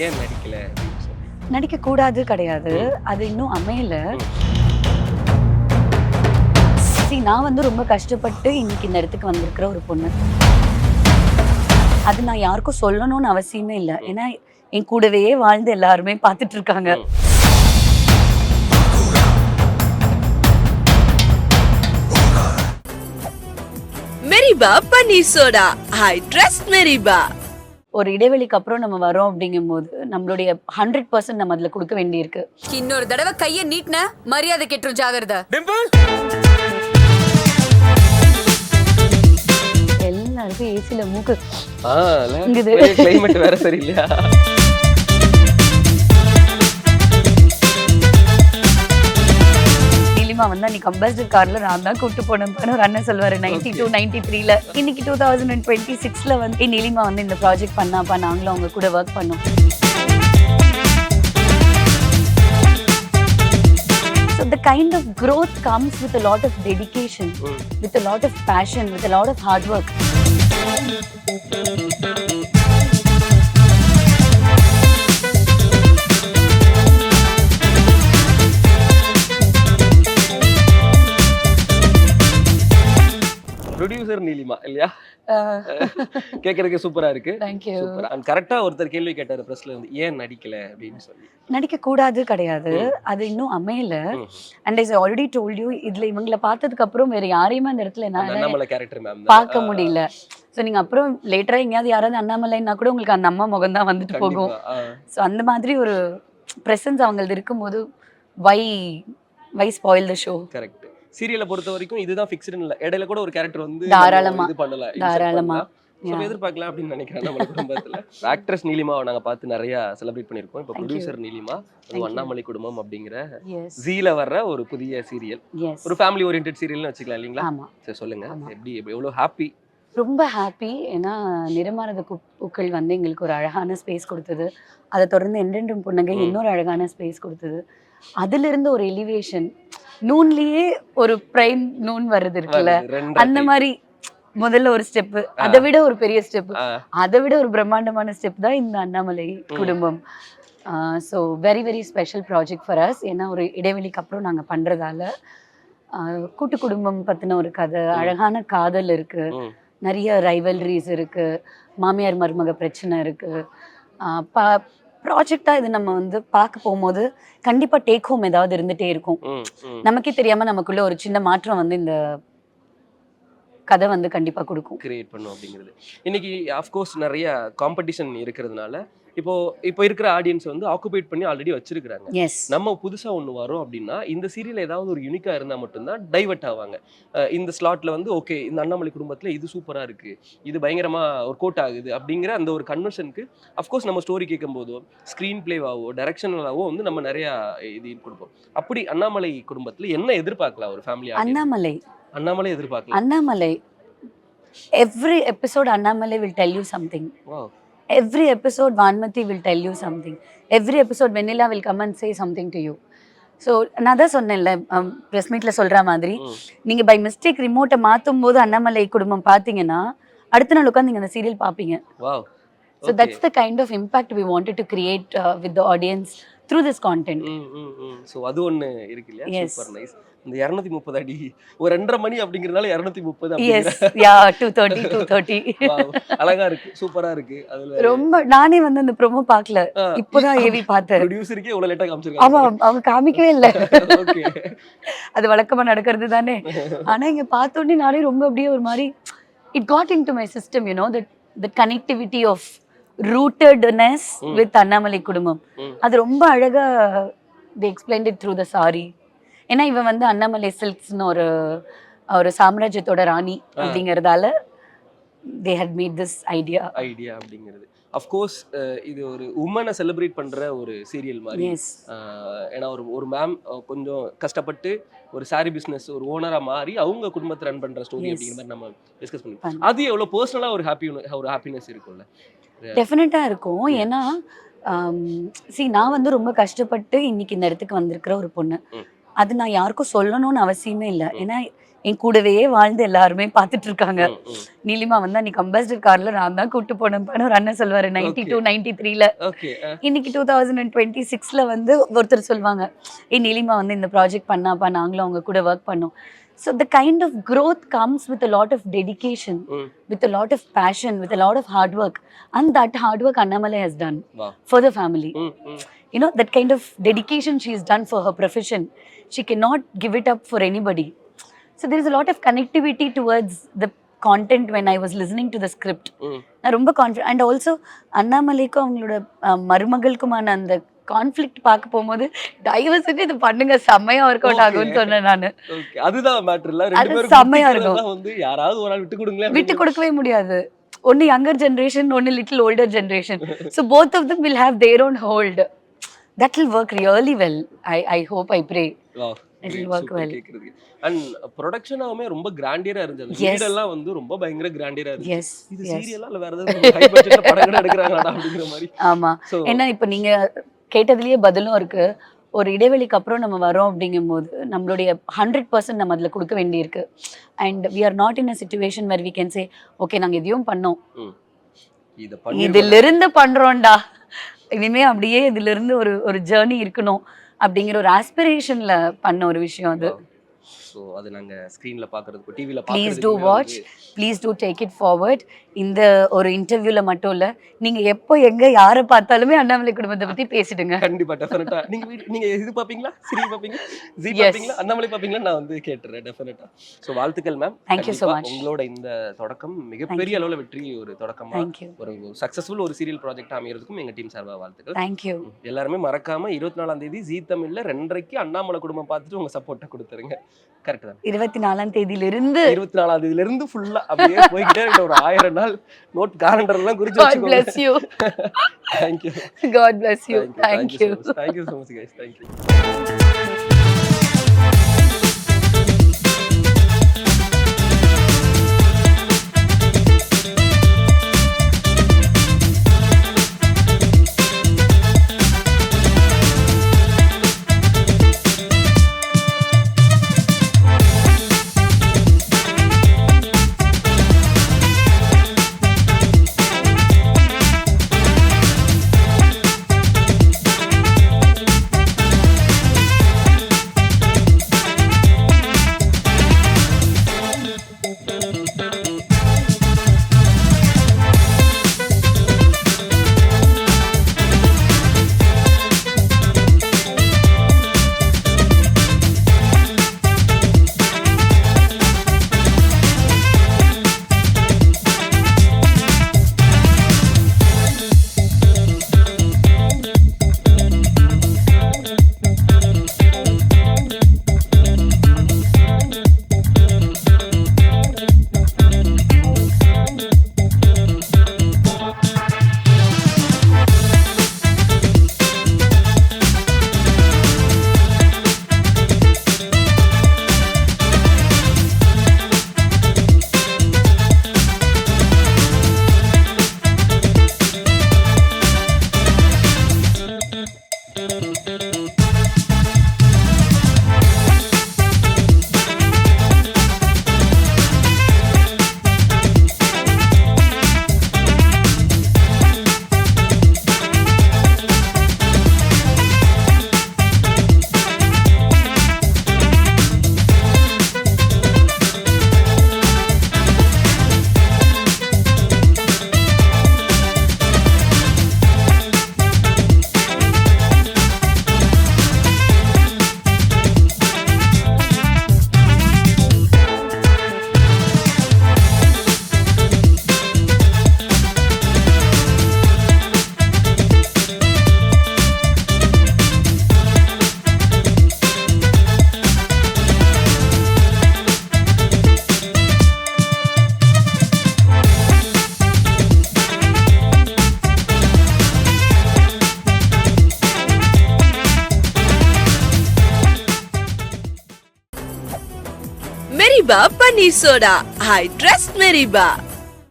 ஏன் நடிக்கல அப்படின்னு சொல்லி. நடிக்க கூடாது கிடையாது, அது இன்னும் அமையல. நான் வந்து ரொம்ப கஷ்டப்பட்டு இன்னைக்கு இந்த இடத்துக்கு வந்திருக்கிற ஒரு பொண்ணு. அது நான் யாருக்கும் சொல்லணும்னு அவசியமே இல்லை, ஏன்னா என் கூடவே வாழ்ந்து எல்லாருமே பார்த்துட்டு இருக்காங்க. மெரிபா பன்னீர் சோடா, ஐ ட்ரஸ்ட் மெரிபா. ஒரு இடைவெளிக்கு அப்புறம் நம்ம வரோம் அப்படிங்கும்போது நம்மளுடைய 100% நம்ம அதுல கொடுக்க வேண்டியிருக்கு. இன்னொரு தடவை கைய நீட்ன மரியாதை கெட்டுரும், ஜாகிரதை. எல்லாருக்கும் ஏசில மூக்கு கிளைமேட் வேற சரியில்லையா? நீலிமா வந்து அன்னைக்கு அம்பாசிடர் கார்ல நான் தான் கூட்டு போனேன் ஒரு அண்ணன் சொல்வாரு 92 93ல. இன்னைக்கு 2026ல வந்து நீலிமா வந்து இந்த ப்ராஜெக்ட் பண்ணாப்பா, நாங்களும் அவங்க கூட ஒர்க் பண்ணோம். So the kind of growth comes with a lot of dedication, with a lot of passion, with a lot of hard work. Producer Neelima இல்லையா? கேட்கறதுக்கு சூப்பரா இருக்கு. சூப்பர். அண்ட் கரெக்டா ஒருத்தர் கேள்வி கேட்டாரு பிரஸ்ல இருந்து, ஏன் நடிக்கல அப்படின்னு சொல்லி. நடிக்க கூடாது கிடையாது, அது இன்னும் அமையல. And I already told you, இதுல இவங்களை பார்த்ததுக்கு அப்புறம் வேற யாரையுமே அந்த இடத்துல அண்ணாமலை கேரக்டர் மேம் பார்க்க முடியல. ஸோ நீங்க அப்புறம் லேட்டரா எங்கேயாவது யாராவது அண்ணாமலைன்னா கூட உங்களுக்கு அந்த அம்மா முகம் தான் வந்துட்டு போகும். ஸோ அந்த மாதிரி ஒரு பிரசன்ஸ் அவங்களது இருக்கும்போது வை ஸ்பாயில் த ஷோ. கரெக்ட். சீரியலை பொறுத்த வரைக்கும் இதுதான் ஃபிக்ஸ்டு இல்ல, இடையில கூட ஒரு கேரக்டர் வந்து தாராளமா இது பண்ணல, தாராளமா எதிர்பார்க்கலாம் அப்படின்னு நினைக்கிறேன் நம்ம குடும்பத்துல. ஆக்ட்ரஸ் நீலிமாவை நாங்க பார்த்து நிறைய செலிப்ரேட் பண்ணிருக்கோம். இப்போ ப்ரொடியூசர் நீலிமா, அண்ணாமலை குடும்பம் அப்படிங்கிற ஜீல வர்ற ஒரு புதிய சீரியல், ஒரு ஃபேமிலி ஓரியன்டட் சீரியல்னு வச்சுக்கலாம் இல்லைங்களா? சரி சொல்லுங்க, எப்படி எவ்வளவு ஹாப்பி? ரொம்ப ஹாப்பி. ஏன்னா நிறமானது பூக்கள் வந்து எங்களுக்கு ஒரு அழகான ஸ்பேஸ் கொடுத்தது. அதை தொடர்ந்து என்றென்றும் புன்னகை இன்னொரு அழகான ஸ்பேஸ் கொடுத்தது. அதுல இருந்து ஒரு எலிவேஷன், நூன்லயே ஒரு பிரைம் நூன் வருது இருக்குல்ல, அந்த மாதிரி முதல்ல ஒரு ஸ்டெப், அதை விட ஒரு பெரிய ஸ்டெப், அதை விட ஒரு பிரம்மாண்டமான ஸ்டெப் தான் இந்த அண்ணாமலை குடும்பம். So very very special project for us. ஏன்னா ஒரு இடைவெளிக்கு அப்புறம் நாங்கள் பண்ணுறதால கூட்டு குடும்பம் பற்றின ஒரு கதை, அழகான காதல் இருக்கு, நிறைய ரைவல்ரிஸ் இருக்கு, மாமியார் மருமக பிரச்சனை இருக்கு. ப்ராஜெக்டாக இது நம்ம வந்து பார்க்க போகும்போது கண்டிப்பாக டேக் ஹோம் ஏதாவது இருந்துகிட்டே இருக்கும். நமக்கே தெரியாமல் நமக்குள்ள ஒரு சின்ன மாற்றம் வந்து இந்த கதை வந்து கண்டிப்பாக கொடுக்கும், கிரியேட் பண்ணும் அப்படிங்கிறது. இன்னைக்கு ஆஃப்கோர்ஸ் நிறைய காம்படிஷன் இருக்கிறதுனால இப்போ இருக்கிற ஆடியன்ஸ் வந்து ஆக்குபைட் பண்ணி ஆல்ரெடி வச்சிருக்காங்க. நம்ம புதுசா ஒன்று வரோம் அப்படின்னா இந்த சீரியல் ஏதாவது ஒரு யூனிக்கா இருந்தால் மட்டும்தான் டைவர்ட் ஆவாங்க. இந்த ஸ்லாட்ல வந்து ஓகே, இந்த அண்ணாமலை குடும்பத்துல இது சூப்பரா இருக்கு, இது பயங்கரமா ஒரு கோட் ஆகுது அப்படிங்கிற அந்த ஒரு கன்வர்ஷனுக்கு அஃப்கோர்ஸ் நம்ம ஸ்டோரி கேட்கும் போதோ ஸ்க்ரீன் பிளேவாவோ டைரக்ஷனலாவோ வந்து நம்ம நிறைய இது கொடுப்போம். அப்படி அண்ணாமலை குடும்பத்துல என்ன எதிர்பார்க்கலாம் ஒரு ஃபேமிலி? அண்ணாமலை எதிர்பார்க்கலாம். Annamalai every episode Annamalai will tell you something. Wow. Every episode Vanmati will tell you something. Every episode Vanilla will come and say something to you. So நான் தான் சொன்னேன்ல ப்ரெஸ் மீட்ல சொல்ற மாதிரி, நீங்க பை மிஸ்டேக் ரிமோட்டை மாற்றும் போது அண்ணாமலை குடும்பம் பார்த்தீங்கன்னா அடுத்த நாள் உட்காந்து நீங்க அந்த சீரியல் பார்ப்பீங்க. So that's the kind of impact we wanted to create with the audience through this content. So அது ஒன்னு இருக்கு இல்லையா? Super nice. இந்த 230 அடி ஒரு 2:30 மணி அப்படிங்கறதால 230 yes yeah 230 அழகா இருக்கு, சூப்பரா இருக்கு. அதுல ரொம்ப நானே வந்து அந்த ப்ரோமோ பார்க்கல, இப்போதான் ஏவி பார்த்தேன். ப்ரொடியூசருக்கே இவ்வளவு லேட்டா காமிச்சிருக்காங்க. ஆமா, அவங்க காமிக்கவே இல்ல. ஓகே, அது வழக்கமா நடக்கிறது தானே. ஆனா இங்க பார்த்த உடனே நானே ரொம்ப அப்படியே ஒரு மாதிரி it got into my system, you know, that connectivity of rootedness with Annamalai குடும்பம். அது ரொம்ப அழகா they explained it through the saree. ஏன்னா இவன் வந்து அண்ணாமலை சில்க்ஸ்னு ஒரு சாம்ராஜ்யத்தோட ராணி அப்படிங்கறதால they had made this idea அப்படிங்கிறது. அஃப்கோர்ஸ் இது ஒரு உமனை செலிப்ரேட் பண்ற ஒரு சீரியல் மாதிரி. ஏன்னா ஒரு மேம் கொஞ்சம் கஷ்டப்பட்டு ஒரு சாரி பிஸ்னஸ் ஒரு ஓனரா மாறி அவங்க குடும்பத்தை ரன் பண்ற ஸ்டோரி அப்படிங்கிற மாதிரி நம்ம டிஸ்கஸ் பண்ணி, அது எவ்வளவு பர்சனலா ஒரு ஹாப்பினஸ் இருக்கும்ல? டெஃபினட்டா இருக்கும். ஏன்னா நான் வந்து ரொம்ப கஷ்டப்பட்டு இன்னைக்கு இந்த இடத்துக்கு வந்திருக்கிற ஒரு பொண்ணு. அது நான் யாருக்கும் சொல்லணும்னு அவசியமே இல்லை, ஏன்னா என் கூடவே வாழ்ந்து எல்லாருமே பார்த்துட்டு இருக்காங்க. நீலிமா வந்தா நீ அம்பாசிடர் கார்ல நான் தான் கூட்டு போனேன்பான்னு ஒரு அண்ணன் சொல்லுவாரு 92 93ல. இன்னைக்கு 2026ல வந்து ஒருத்தர் சொல்லுவாங்க ஏ நீலிமா வந்து இந்த ப்ராஜெக்ட் பண்ணாப்பா நாங்களும் அவங்க கூட ஒர்க் பண்ணோம். So the kind of growth comes with a lot of dedication, with a lot of passion, with a lot of hard work, and that hard work Annamalai has done for the family. You know, that kind of dedication she has done for her profession, she cannot give it up for anybody. So there is a lot of connectivity towards the content when I was listening to the script. நான் ரொம்ப confident. And also அண்ணாமலைக்கும் அவங்களோட மருமகளுக்குமான அந்த conflict பார்க்க போகும்போது தயவு செஞ்சு இது பண்ணுங்க செம்மையா ஒர்க் அவுட் ஆகும்னு சொன்னேன் நானு. அதுதான் மேட்டர் இல்ல, அது செம்மையா இருக்கும். வந்து யாராவது ஒரு ஆள் விட்டு கொடுங்களே, விட்டு கொடுக்கவே முடியாது. ஒன்னு யங்கர் ஜெனரேஷன், ஒன்னு little older generation. So both of them will have their own hold. That will work really well. I hope, I pray. Wow. It will work well. And ப்ரொடக்ஷனாவுமே ரொம்ப கிராண்டியரா இருந்துச்சு. வீடெல்லாம் வந்து ரொம்ப பயங்கர கிராண்டியரா இருந்துச்சு. இது சீரியலா இல்ல வேற ஏதாவது ஹை பட்ஜெட்ல படங்கள் எடுக்கறாங்கடா அப்படிங்கிற மாதிரி. ஆமா. ஏன்னா இப்ப நீங்க கேட்டதுலயே பதிலும் இருக்கு. ஒரு இடைவெளிக்கு அப்புறம் நம்ம வரோம் அப்படிங்கும்போது நம்மளுடைய 100% நம்ம அதில் கொடுக்க வேண்டியிருக்கு. And we are not in a situation where we can say okay நாங்கள் இதையும் பண்ணோம், இதிலிருந்து பண்றோம்டா, இனிமே அப்படியே இதுல இருந்து ஒரு ஜேர்னி இருக்கணும் அப்படிங்கிற ஒரு ஆஸ்பிரேஷன்ல பண்ண ஒரு விஷயம் அது. ஸோ அது நாங்கள் ஸ்க்ரீனில் பார்க்குறதுக்கு டிவியில் please do watch, please do take it forward. இந்த ஒரு இன்டர்வியூவில் மட்டும் இல்லை, நீங்கள் எப்போ எங்கே யாரை பார்த்தாலுமே அண்ணாமலை குடும்பத்தை பற்றி பேசிடுங்க. கண்டிப்பாக டெஃபினட்டாக. நீங்கள் இது பார்ப்பீங்களா, சீரி பார்ப்பீங்களா, ஜி பார்ப்பீங்களா, அண்ணாமலை பார்ப்பீங்களா, நான் வந்து கேட்டுறேன் டெஃபினட்டாக. ஸோ வாழ்த்துக்கள் மேம். Thank you so much. உங்களோட இந்த தொடக்கம் மிகப்பெரிய அளவில் வெற்றி ஒரு தொடக்கமாக ஒரு சக்ஸஸ்ஃபுல் ஒரு சீரியல் ப்ராஜெக்ட் அமைகிறதுக்கும் எங்கள் டீம் சார்பாக வாழ்த்துக்கள். தேங்க்யூ. எல்லாருமே மறக்காம 24ஆம் தேதி ஜீ தமிழ்ல 2:30க்கு அண்ணாமலை குடும்பம் பார்த்துட்டு உங்க சப்போர்ட்டை கொடுத்துருங்க. கரெக்ட் தான். 24ஆம் தேதியிலிருந்து ஃபுல்லா அப்படியே போய்கிட்டே இருக்க ஒரு 1000 நாள் நோட் காலண்டர் எல்லாம் குறிச்சு வச்சுக்கோங்க. God bless you. Thank you. God bless you. Thank you. Thank you so much guys. Thank you. Meriba Paneer Soda. I trust Meriba.